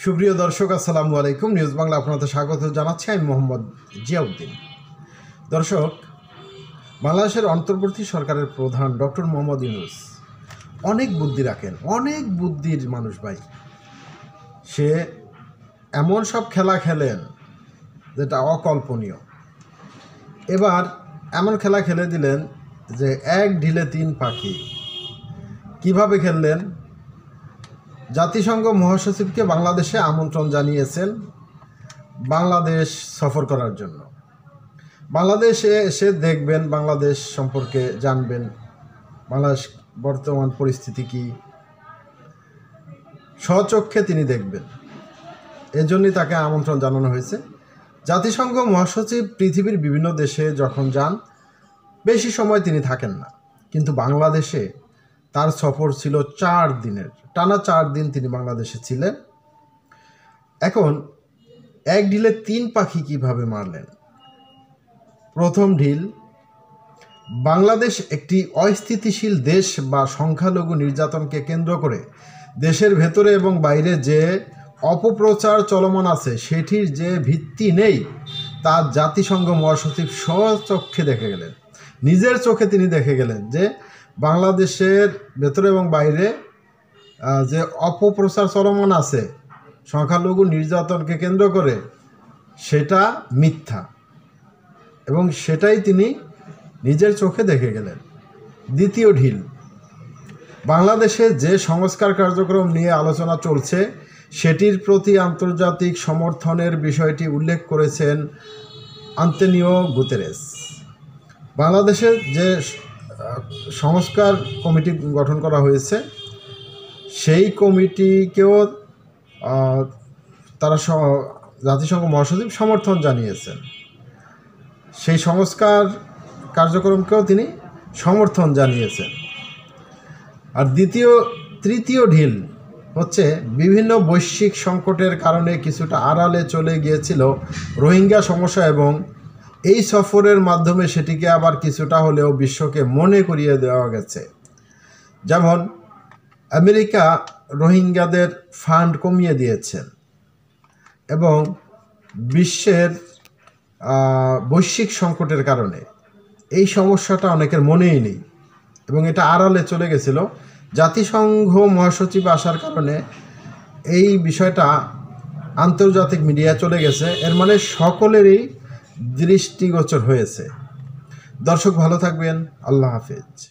সুপ্রিয় দর্শক, আসসালামু আলাইকুম। নিউজ বাংলা আপনাদের স্বাগত জানাচ্ছি। আমি মোহাম্মদ জিয়াউদ্দিন। দর্শক, বাংলাদেশের অন্তর্বর্তী সরকারের প্রধান ডক্টর মোহাম্মদ ইউনূস অনেক বুদ্ধি রাখেন, অনেক বুদ্ধির মানুষ ভাই। সে এমন সব খেলা খেলেন যেটা অকল্পনীয়। এবার এমন খেলা খেলে দিলেন যে এক ঢিলে তিন পাখি। কিভাবে খেললেন? জাতিসংঘ মহাসচিবকে বাংলাদেশে আমন্ত্রণ জানিয়েছেন বাংলাদেশ সফর করার জন্য। বাংলাদেশে এসে দেখবেন, বাংলাদেশ সম্পর্কে জানবেন, বাংলাদেশ বর্তমান পরিস্থিতি কি স্বচক্ষে তিনি দেখবেন। এজন্যই তাকে আমন্ত্রণ জানানো হয়েছে। জাতিসংঘ মহাসচিব পৃথিবীর বিভিন্ন দেশে যখন যান বেশি সময় তিনি থাকেন না, কিন্তু বাংলাদেশে তার সফর ছিল 4 দিনের। টানা 4 দিন তিনি বাংলাদেশে ছিলেন। এখন এক ঢিলে 3 পাখি কিভাবে মারলেন? প্রথম ঢিল, বাংলাদেশ একটি অস্থিতিশীল দেশ বা সংখ্যালঘু নির্যাতনকে কেন্দ্র করে দেশের ভেতরে এবং বাইরে যে অপপ্রচার চলমান আছে সেটির যে ভিত্তি নেই তা জাতিসংঘ মহাসচিব স্বচক্ষে দেখে গেলেন। নিজের চোখে তিনি দেখে গেলেন যে বাংলাদেশের ভেতরে এবং বাইরে যে অপপ্রচার চলমান আছে সংখ্যালঘু নির্যাতনকে কেন্দ্র করে, সেটা মিথ্যা, এবং সেটাই তিনি নিজের চোখে দেখে গেলেন। দ্বিতীয় ঢিল, বাংলাদেশে যে সংস্কার কার্যক্রম নিয়ে আলোচনা চলছে সেটির প্রতি আন্তর্জাতিক সমর্থনের বিষয়টি উল্লেখ করেছেন আন্তোনিও গুতেরেস। বাংলাদেশের যে সংস্কার কমিটি গঠন করা হয়েছে সেই কমিটিকেও তারা জাতিসংঘ মহাসচিব সমর্থন জানিয়েছেন। সেই সংস্কার কার্যক্রমকেও তিনি সমর্থন জানিয়েছেন। আর তৃতীয় ঢিল হচ্ছে, বিভিন্ন বৈশ্বিক সংকটের কারণে কিছুটা আড়ালে চলে গিয়েছিল রোহিঙ্গা সমস্যা, এবং এই সফরের মাধ্যমে সেটিকে আবার কিছুটা হলেও বিশ্বকে মনে করিয়ে দেওয়া গেছে। যেমন আমেরিকা রোহিঙ্গাদের ফান্ড কমিয়ে দিয়েছেন, এবং বিশ্বের বৈশ্বিক সংকটের কারণে এই সমস্যাটা অনেকের মনেই নেই, এবং এটা আড়ালে চলে গেছিল। জাতিসংঘ মহাসচিব আসার কারণে এই বিষয়টা আন্তর্জাতিক মিডিয়া চলে গেছে। এর মানে সকলেরই দৃষ্টিগোচর হয়েছে। দর্শক, ভালো থাকবেন। আল্লাহ হাফেজ।